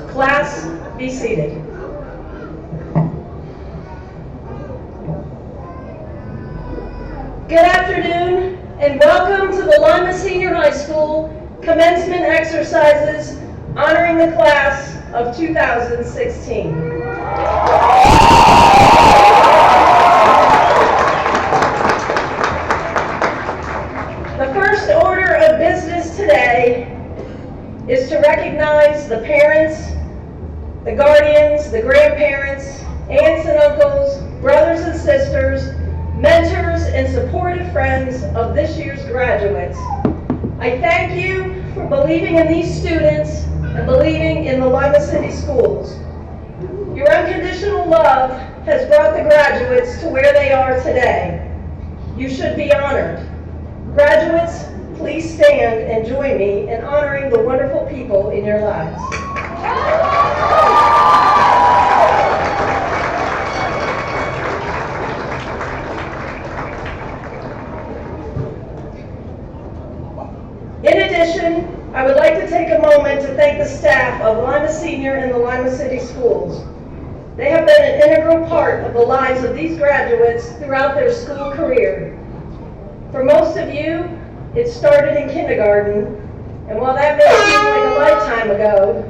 Class, be seated. Good afternoon and welcome to the Lima Senior High School commencement exercises honoring the class of 2016. The first order of business today is to recognize the parents, the guardians, the grandparents, aunts and uncles, brothers and sisters, mentors, and supportive friends of this year's graduates. I thank you for believing in these students and believing in the Lima City schools. Your unconditional love has brought the graduates to where they are today. You should be honored. Graduates, please stand and join me in honoring the wonderful people in your lives. In addition, I would like to take a moment to thank the staff of Lima Senior and the Lima City schools. They have been an integral part of the lives of these graduates throughout their school career. For most of you, it started in kindergarten, and while that may seem like a lifetime ago,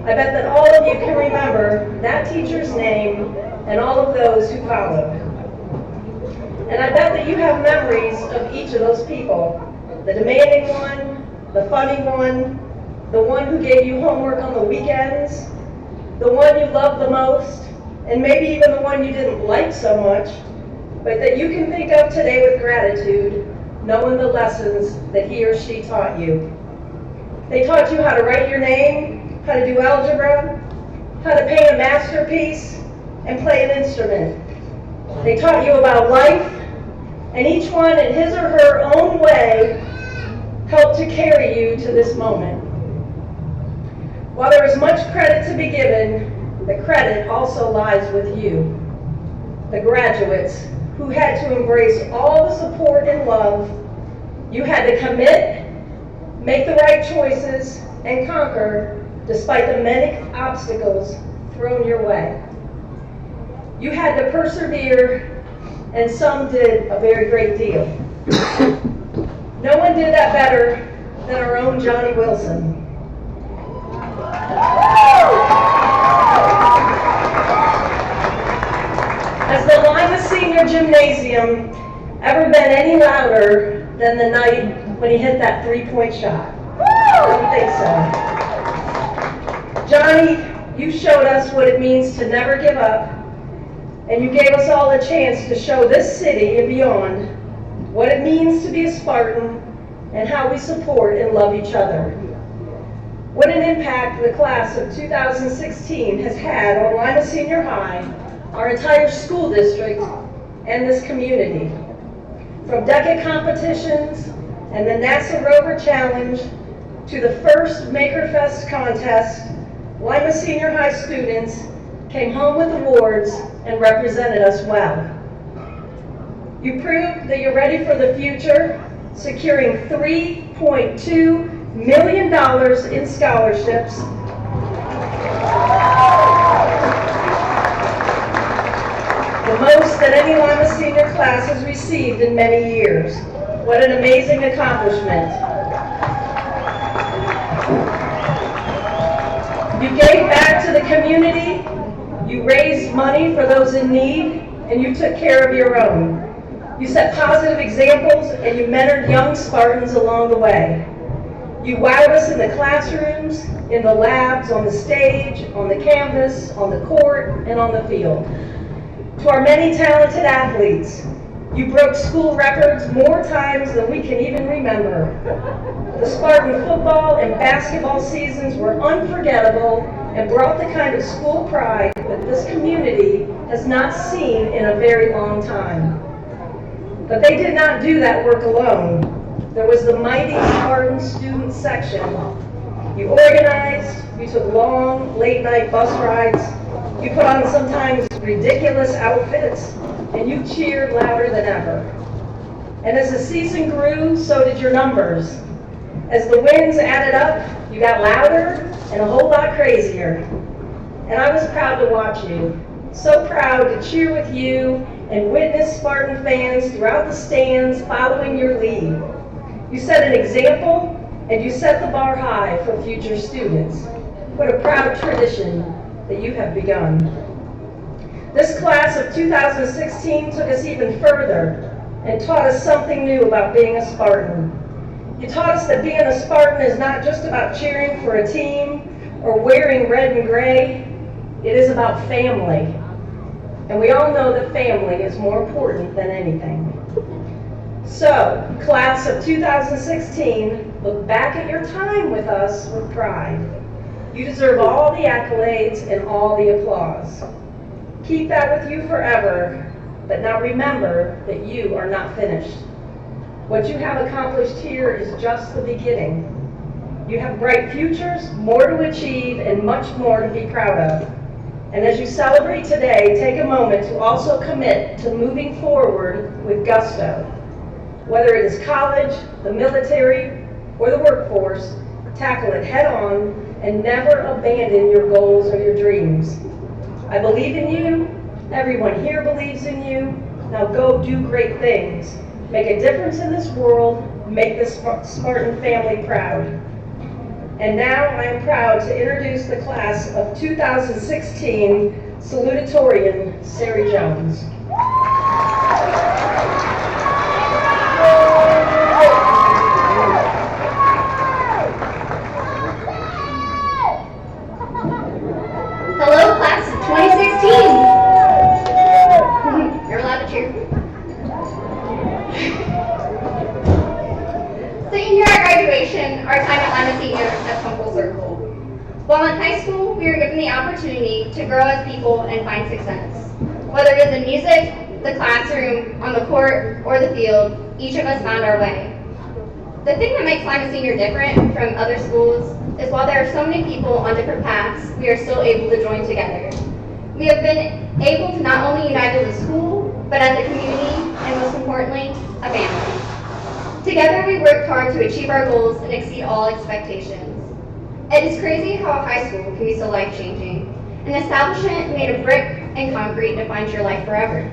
I bet that all of you can remember that teacher's name and all of those who followed. And I bet that you have memories of each of those people. The demanding one, the funny one, the one who gave you homework on the weekends, the one you loved the most, and maybe even the one you didn't like so much, but that you can think of today with gratitude, knowing the lessons that he or she taught you. They taught you how to write your name, how to do algebra, how to paint a masterpiece, and play an instrument. They taught you about life, and each one in his or her own way helped to carry you to this moment. While there is much credit to be given, the credit also lies with you, the graduates, who had to embrace all the support and love. You had to commit, make the right choices, and conquer despite the many obstacles thrown your way. You had to persevere, and some did a very great deal. No one did that better than our own Johnny Wilson. Has the Lima Senior Gymnasium ever been any louder than the night when he hit that three-point shot? I don't think so. Johnny, you showed us what it means to never give up, and you gave us all a chance to show this city and beyond what it means to be a Spartan and how we support and love each other. What an impact the class of 2016 has had on Lima Senior High, our entire school district, and this community. From decade competitions and the NASA Rover Challenge to the first MakerFest contest, Lima Senior High students came home with awards and represented us well. You proved that you're ready for the future, securing $3.2 million in scholarships, the most that any Lima Senior class has received in many years. What an amazing accomplishment. You gave back to the community, you raised money for those in need, and you took care of your own. You set positive examples and you mentored young Spartans along the way. You wowed us in the classrooms, in the labs, on the stage, on the canvas, on the court, and on the field. To our many talented athletes, you broke school records more times than we can even remember. The Spartan football and basketball seasons were unforgettable and brought the kind of school pride that this community has not seen in a very long time. But they did not do that work alone. There was the mighty Spartan student section. You organized, you took long, late-night bus rides, you put on sometimes ridiculous outfits, and you cheered louder than ever. And as the season grew, so did your numbers. As the wins added up, you got louder and a whole lot crazier. And I was proud to watch you. So proud to cheer with you and witness Spartan fans throughout the stands following your lead. You set an example and you set the bar high for future students. What a proud tradition that you have begun. This class of 2016 took us even further and taught us something new about being a Spartan. You taught us that being a Spartan is not just about cheering for a team or wearing red and gray. It is about family. And we all know that family is more important than anything. So, class of 2016, look back at your time with us with pride. You deserve all the accolades and all the applause. Keep that with you forever, but now remember that you are not finished. What you have accomplished here is just the beginning. You have bright futures, more to achieve, and much more to be proud of. And as you celebrate today, take a moment to also commit to moving forward with gusto. Whether it is college, the military, or the workforce, tackle it head on and never abandon your goals or your dreams. I believe in you. Everyone here believes in you. Now go do great things. Make a difference in this world. Make this Spartan family proud. And now I am proud to introduce the class of 2016 salutatorian, Sari Jones. Hello, class of 2016. You're allowed to cheer. Sitting here at graduation, our time at Lima Senior has come full circle. While in high school, we were given the opportunity to grow as people and find success. Whether it is in music, the classroom, on the court, or the field, each of us found our way. The thing that makes Lima Senior different from other schools is while there are so many people on different paths, we are still able to join together. We have been able to not only unite as a school, but as a community, and most importantly, a family. Together we worked hard to achieve our goals and exceed all expectations. It is crazy how high school can be so life-changing. An establishment made of brick and concrete defines your life forever.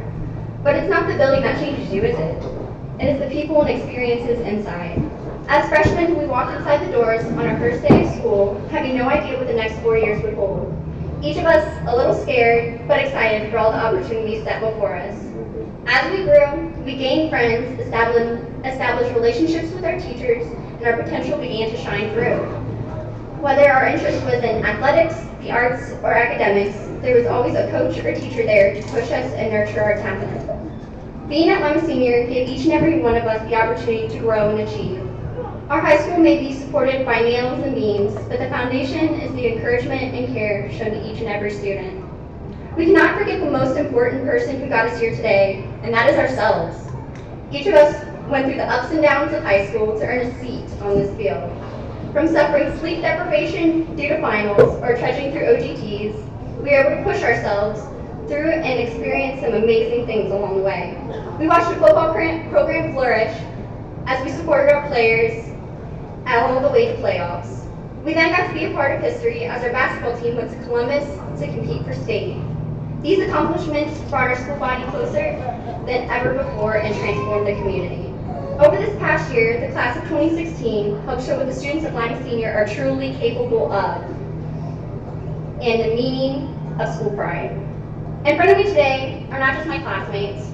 But it's not the building that changes you, is it? It is the people and experiences inside. As freshmen, we walked inside the doors on our first day of school, having no idea what the next 4 years would hold. Each of us a little scared, but excited for all the opportunities set before us. As we grew, we gained friends, established relationships with our teachers, and our potential began to shine through. Whether our interest was in athletics, the arts, or academics, there was always a coach or teacher there to push us and nurture our talent. Being at Lima Senior gave each and every one of us the opportunity to grow and achieve. Our high school may be supported by nails and beams, but the foundation is the encouragement and care shown to each and every student. We cannot forget the most important person who got us here today, and that is ourselves. Each of us went through the ups and downs of high school to earn a seat on this field. From suffering sleep deprivation due to finals or trudging through OGTs, we were able to push ourselves through and experience some amazing things along the way. We watched the football program flourish as we supported our players all the way to playoffs. We then got to be a part of history as our basketball team went to Columbus to compete for state. These accomplishments brought our school body closer than ever before and transformed the community. Over this past year, the class of 2016 helped show what the students at Lima Senior are truly capable of and the meaning of school pride. In front of me today are not just my classmates,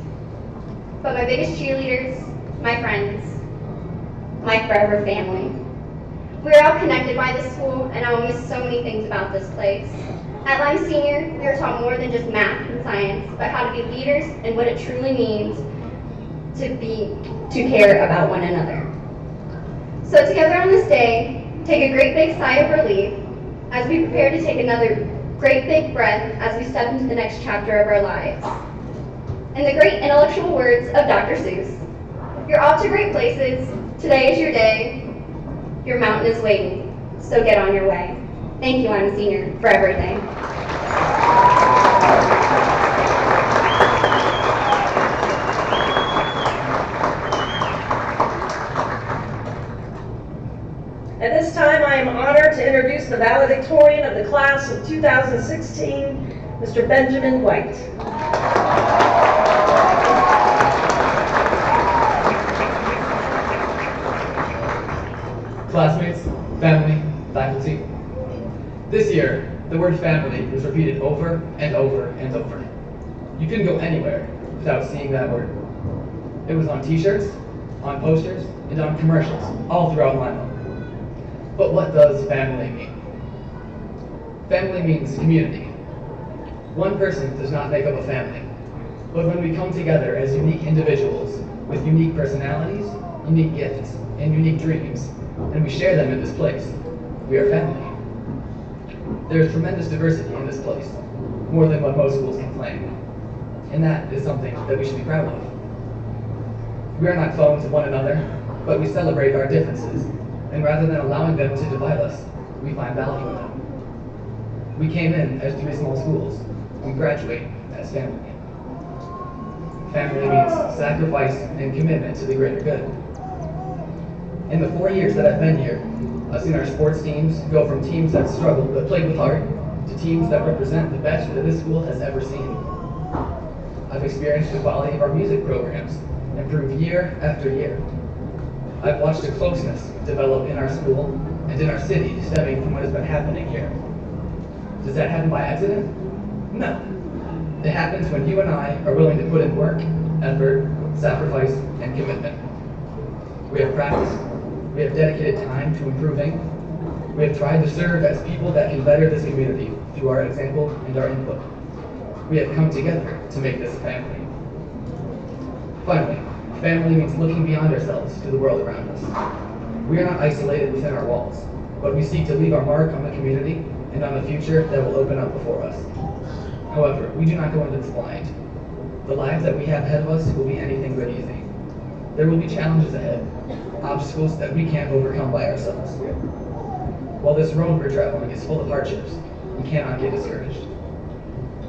but my biggest cheerleaders, my friends, my forever family. We are all connected by this school, and I will miss so many things about this place. At Lima Senior, we are taught more than just math and science, but how to be leaders and what it truly means to care about one another. So together on this day, take a great big sigh of relief as we prepare to take another great big breath as we step into the next chapter of our lives. In the great intellectual words of Dr. Seuss, you're off to great places. Today is your day. Your mountain is waiting. So get on your way. Thank you, Lima Senior, for everything. At this time, I am honored to introduce the the valedictorian of the class of 2016, Mr. Benjamin White. Classmates, family, faculty. This year, the word family was repeated over and over and over. You couldn't go anywhere without seeing that word. It was on t-shirts, on posters, and on commercials, all throughout Lima. But what does family mean? Family means community. One person does not make up a family, but when we come together as unique individuals with unique personalities, unique gifts, and unique dreams, and we share them in this place, we are family. There is tremendous diversity in this place, more than what most schools can claim, and that is something that we should be proud of. We are not foes of one another, but we celebrate our differences, and rather than allowing them to divide us, we find value in them. We came in as 3 small schools, we graduate as family. Family means sacrifice and commitment to the greater good. In the 4 years that I've been here, I've seen our sports teams go from teams that struggled but played with heart to teams that represent the best that this school has ever seen. I've experienced the quality of our music programs improve year after year. I've watched a closeness develop in our school and in our city stemming from what has been happening here. Does that happen by accident? No. It happens when you and I are willing to put in work, effort, sacrifice, and commitment. We have practiced, we have dedicated time to improving, we have tried to serve as people that can better this community through our example and our input. We have come together to make this a family. Finally, family means looking beyond ourselves to the world around us. We are not isolated within our walls, but we seek to leave our mark on the community and on the future that will open up before us. However, we do not go into this blind. The lives that we have ahead of us will be anything but easy. There will be challenges ahead, obstacles that we can't overcome by ourselves. While this road we're traveling is full of hardships, we cannot get discouraged.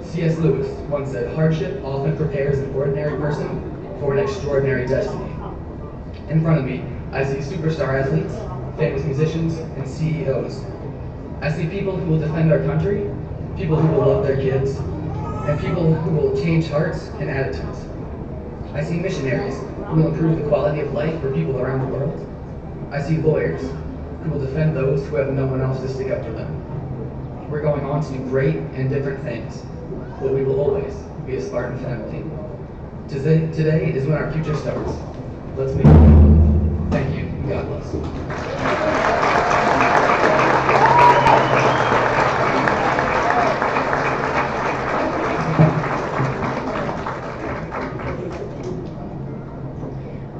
C.S. Lewis once said, "Hardship often prepares an ordinary person for an extraordinary destiny." In front of me, I see superstar athletes, famous musicians, and CEOs. I see people who will defend our country, people who will love their kids, and people who will change hearts and attitudes. I see missionaries who will improve the quality of life for people around the world. I see lawyers who will defend those who have no one else to stick up for them. We're going on to do great and different things, but we will always be a Spartan family. Today is when our future starts. Let's make it. Thank you, and God bless.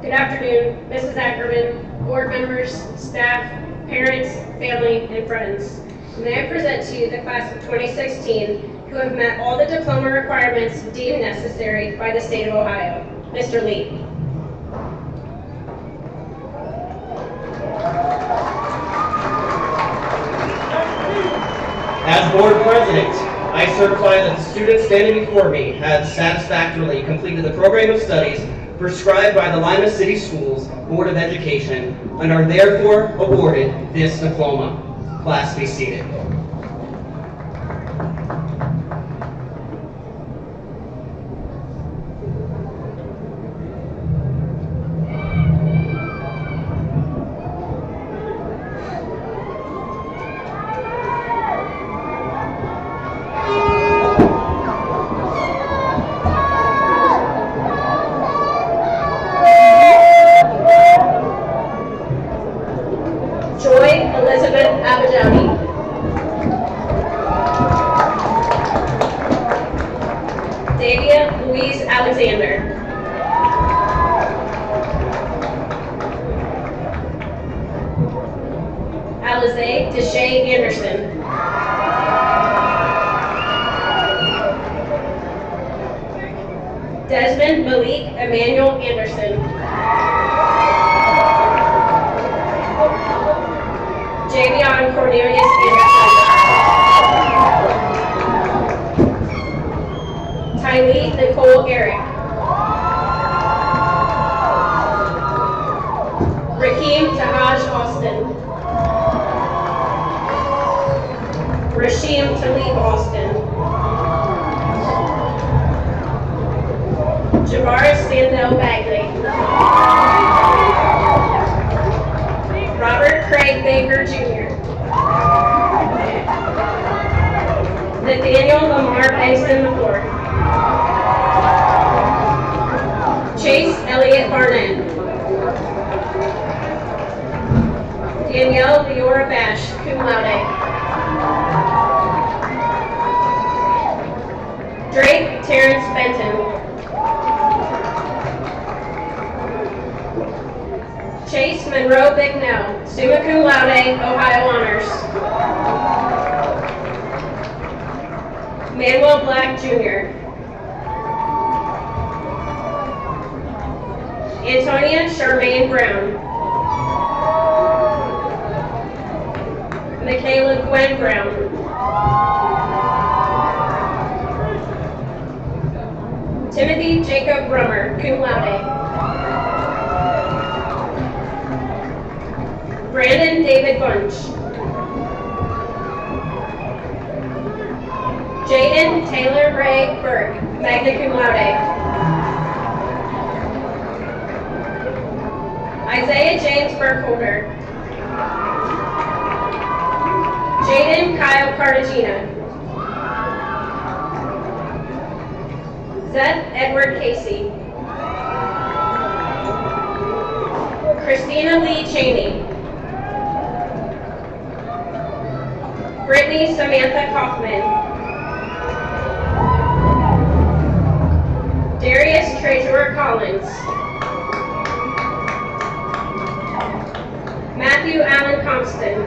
Good afternoon, Mrs. Ackerman, board members, staff, parents, family, and friends. May I present to you the class of 2016 who have met all the diploma requirements deemed necessary by the state of Ohio. Mr. Lee. As board president, I certify that the students standing before me have satisfactorily completed the program of studies prescribed by the Lima City Schools Board of Education and are therefore awarded this diploma. Class be seated. Joy Elizabeth Abajani. Davia Louise Alexander. Alize Deshay Anderson. Desmond Malik Emmanuel Anderson. Javion Cornelius Anderson. Tylee Nicole Eric. Rakeem Tahaj Austin. Austin. Javaris Sandell Bagley. Robert Craig Baker Jr. Nathaniel Lamar Bankston IV. Chase Elliott Barnett. Danielle Leora Bash, cum laude. Drake Terrence Benton. Chase Monroe Bicknell, summa cum laude, Ohio Honors. Manuel Black Jr. Antonia Charmaine Brown. Michaela Gwen Brown. Timothy Jacob Brummer, cum laude. Brandon David Bunch. Jaden Taylor Ray Burke, magna cum laude. Isaiah James Burkholder. Jaden Kyle Cartagena. Zeth Edward Casey. Christina Lee Cheney. Brittany Samantha Kaufman. Darius Treasurer Collins. Matthew Allen Compston.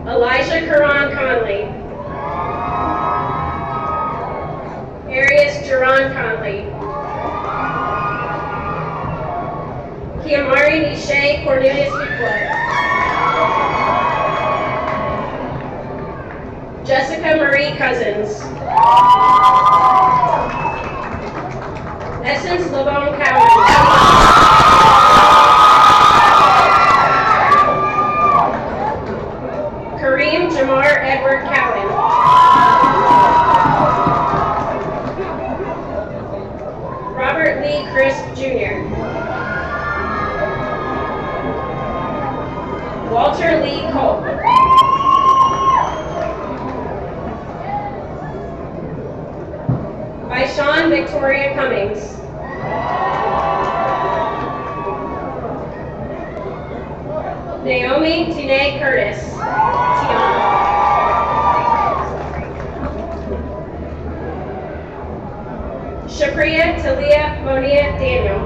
Elijah Karan Conley. Arius Jerron Conley. Kiamari Nisha Cornelius Ducla. Jessica Marie Cousins. Essence Lavone Cowan. Kareem Jamar Edward Cowan. Robert Lee Crisp Jr. Walter Lee Cole. By Sean Victoria Cummings. Naomi Tine Curtis. Tiana. Shapriya Talia Monia Daniel.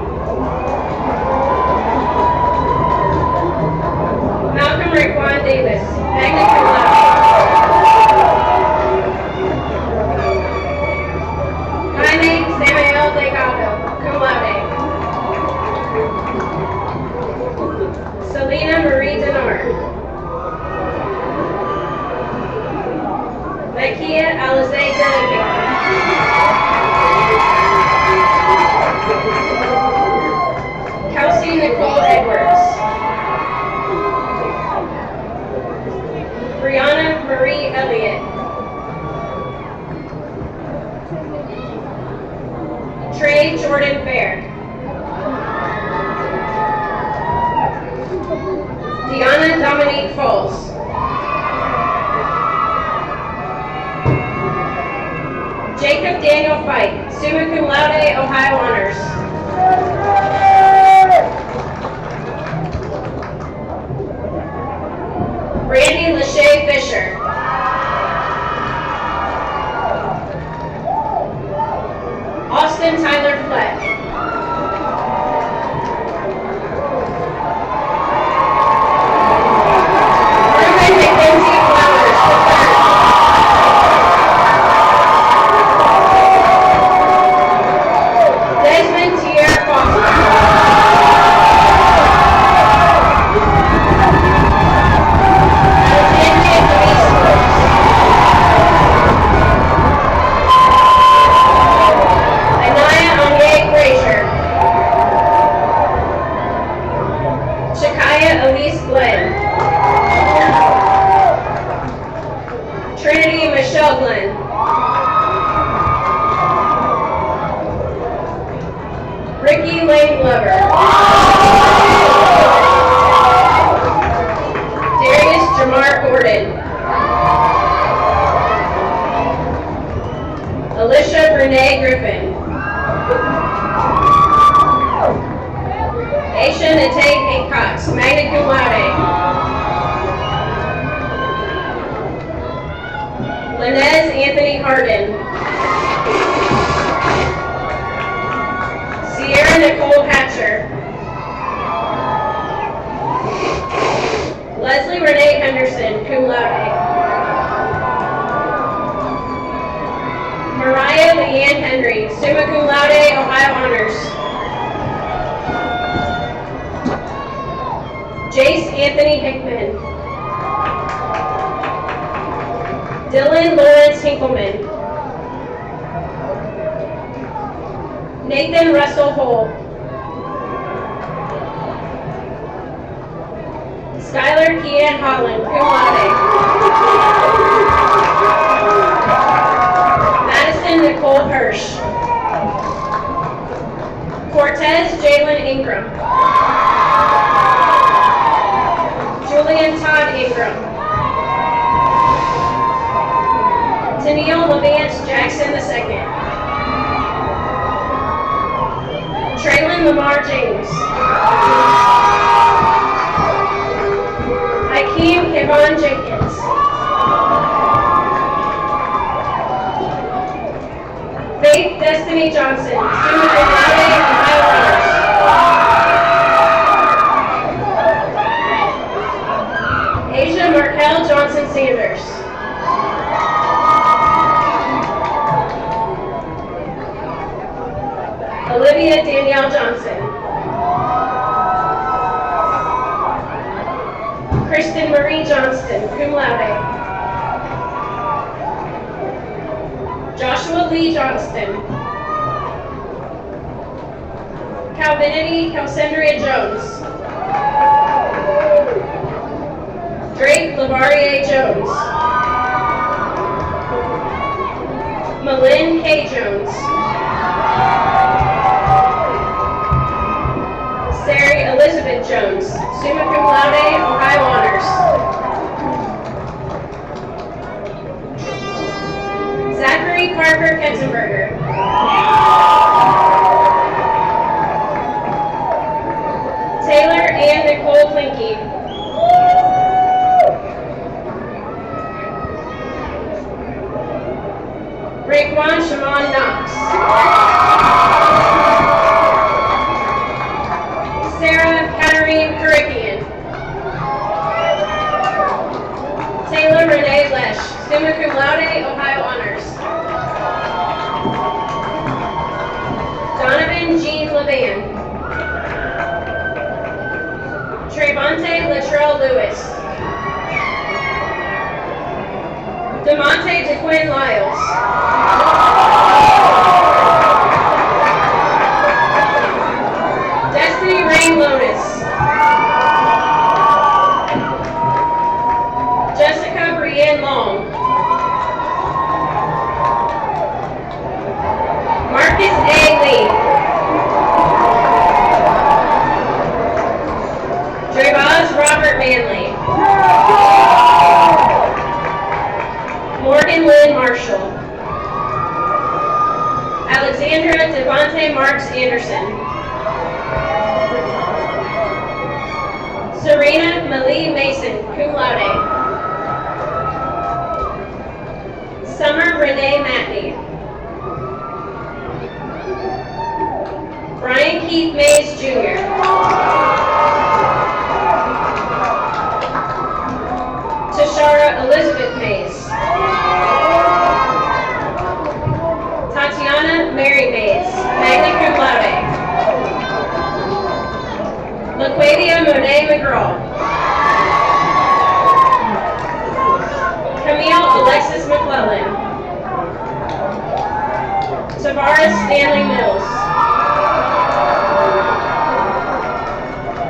Malcolm Raekwon Davis, magna cum laude. Jaime Samuel Delgado, cum laude. Selena Marie Denard. Makia Alize Dillingham. Kelsey Nicole Edwards. Brianna Marie Elliott. Trey Jordan Fair. Deanna Dominique Foles. Jacob Daniel Fike, summa cum laude, Ohio Honors. Randy Lachey Fisher. Austin Tyler Fleck. Ruben McKenzie Flowers III. Desmond Michelle Glenn. Ricky Lane Glover. Darius Jamar Gordon. Alicia Renee Griffin. Aisha Nate Haycox, magna cum laude. Linez Anthony Harden. Sierra Nicole Hatcher. Leslie Renee Henderson, cum laude. Mariah Leanne Henry, summa cum laude, Ohio honors. Jace Anthony Hickman. Dylan Lawrence Hinkleman. Nathan Russell Hole. Skylar Keanne Holland, cum laude. Madison Nicole Hirsch. Cortez Jalen Ingram. Julian Todd Ingram. Tennille Levance Jackson II. Traylon Lamar James. Hakeem Kevon Jenkins. Faith Destiny Johnson, summa cum laude, Ohio honors. Asia Markel Johnson Sanders. Olivia Danielle Johnson. Kristen Marie Johnston, cum laude. Joshua Lee Johnston. Calvinity Calcendria Jones. Drake Lavarier Jones. Malin K. Jones. Sari Elizabeth Jones, summa cum laude, Ohio honors. Zachary Parker Ketzenberger. Taylor Ann Nicole Plinky. Raekwon Shamon Knox. Sarah Katarine Karikian. Taylor Renee Lesh, summa cum laude, Ohio honors. Donovan Jean Levan. Trayvonte Latrell Lewis. DeMonte DeQuinn Lyles. Destiny Rain Lotus. Jessica Brienne Long. Marcus A. Lee. Trevaz Robert Manley. Morgan Lynn Marshall. Alexandra Devontae Marks Anderson. Serena Malie Mason, cum laude. Summer Renee Matney. Brian Keith Mays Jr. Tashara Elizabeth Mays. Tatiana Mary Mays, magna cum laude. LaQuavia Monet McGraw. Camille Alexis McClellan. Tavares Stanley Mills.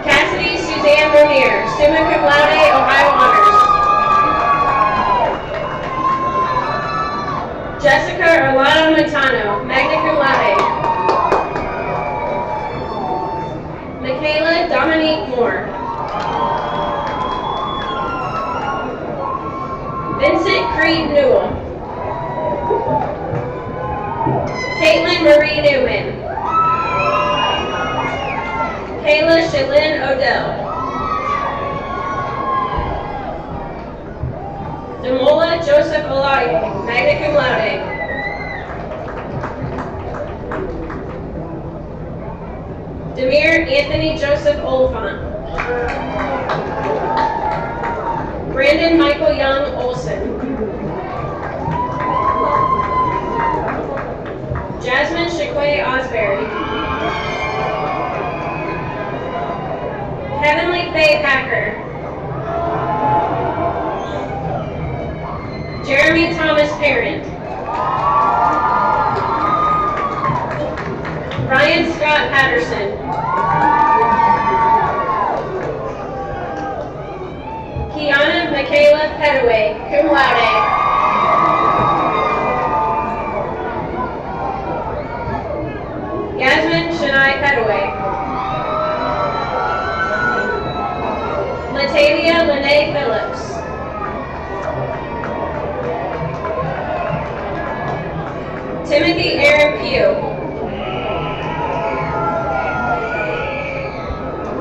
Cassidy Suzanne Monier, summa cum laude, Ohio honors. Vincent Creed Newell. Caitlin Marie Newman. Kayla Shalyn Odell. Demola Joseph Alaye, magna cum laude. Demir Anthony Joseph Oliphant. Brandon Michael Young Olson. Jasmine Shaquay Osbury. Heavenly Faye Packer. Jeremy Thomas Parent. Ryan Scott Patterson. Kiana Michaela Petaway, cum laude. Yasmin Shania Petaway. Latavia Lene Phillips. Timothy Aaron Pugh.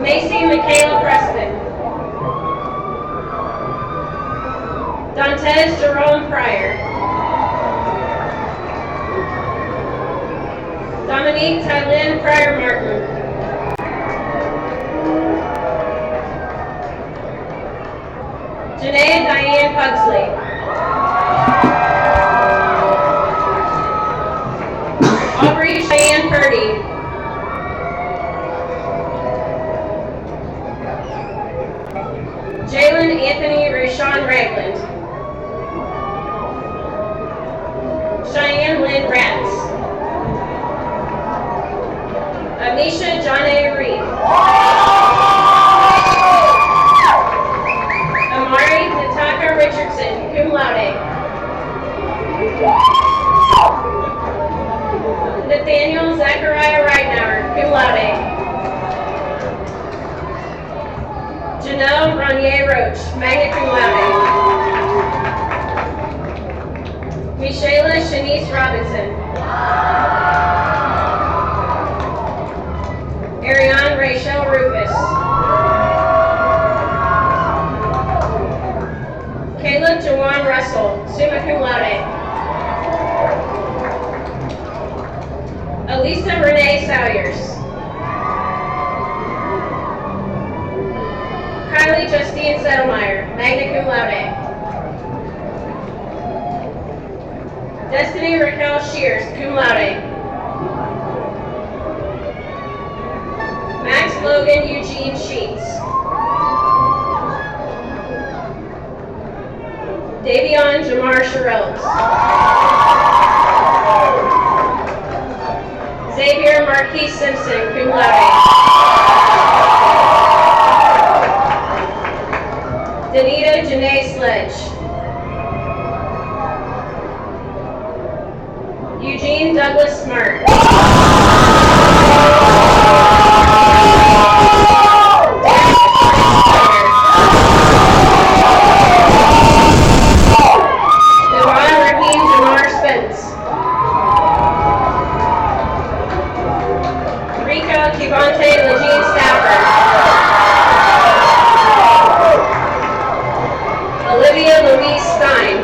Macy Michaela Preston. Dantes Jerome Pryor. Dominique Tylynn Pryor Martin. Janae Diane Pugsley. Aubrey Cheyenne Purdy. Jalen Anthony Rashawn Ragland. Cheyenne Lynn Ratz. Amisha John A. Reed. Amari Nataka Richardson, cum laude. Nathaniel Zachariah Reitnauer, cum laude. Janelle Ronier Roach, magna cum laude. Michaela Shanice Robinson. Ariane Rachel Rufus. Caleb Jawan Russell, summa cum laude. Elisa Renee Salyers. Kylie Justine Settlemeyer, magna cum laude. Destiny Raquel Shears, cum laude. Max Logan Eugene Sheets. Davion Jamar Sherrills. Xavier Marquis Simpson, cum laude. Danita Janae Sledge. Eugene Douglas Smart. Devon Raheem Jamar Spence. Rika Kivante Legene Stafford. Olivia Louise Stein.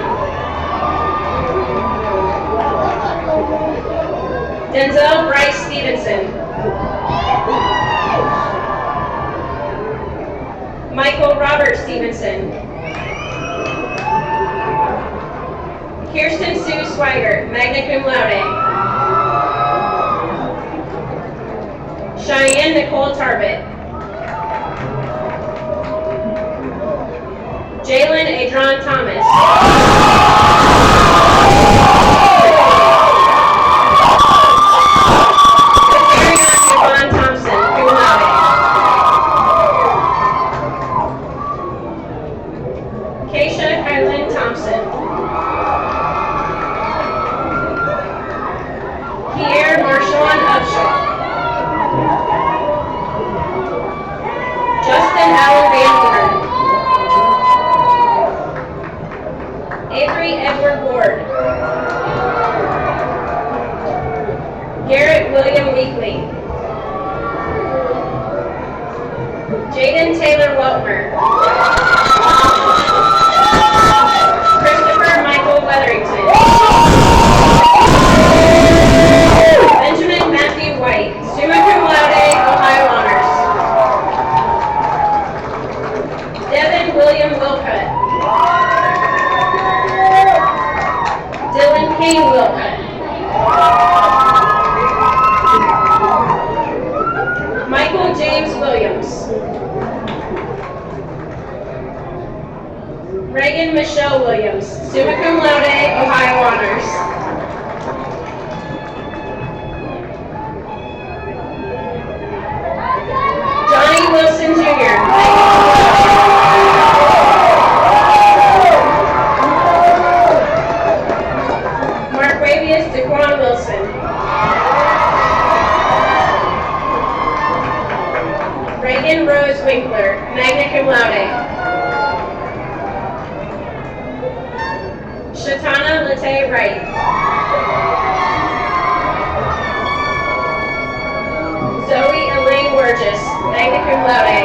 Denzel Bryce Stevenson. Michael Robert Stevenson. Kirsten Sue Swigert, magna cum laude. Cheyenne Nicole Tarbett. Jalen Adron Thomas. Devon Thompson, cum laude. Keisha Kylan Thompson. Pierre Marshawn Upshaw. Justin Allen Vandenberg. Avery Edward Ward. Garrett William Weekly. Jaden Taylor Weltmer. Christopher Michael Weatherington. Benjamin Matthew White, summa cum laude, Ohio honors. Devin William Wilcutt. Dylan Kane Wilcutt. Michael James Williams. Reagan Michelle Williams, summa cum laude, Ohio honors. Johnny Wilson Jr. Marquavius DeQuan Wilson. Reagan Rose Winkler, magna cum laude. Shatana Latae Wright. Zoe Elaine Burgess, magna cum laude.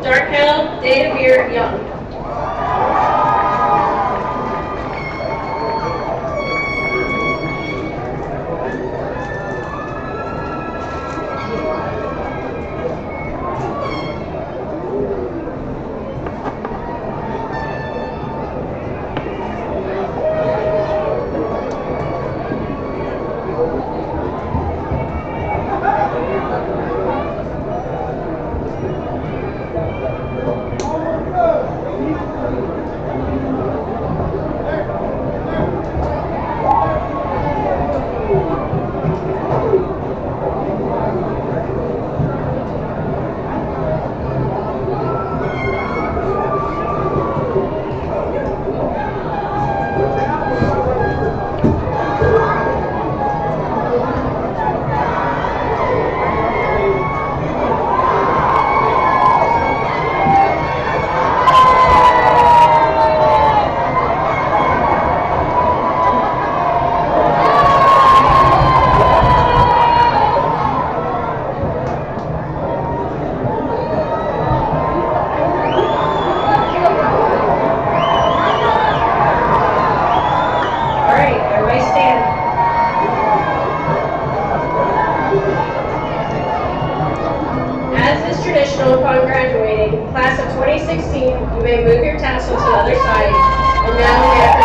Darkel Dadavir Young. Upon graduating, class of 2016, you may move your tassel to the other side, and now we have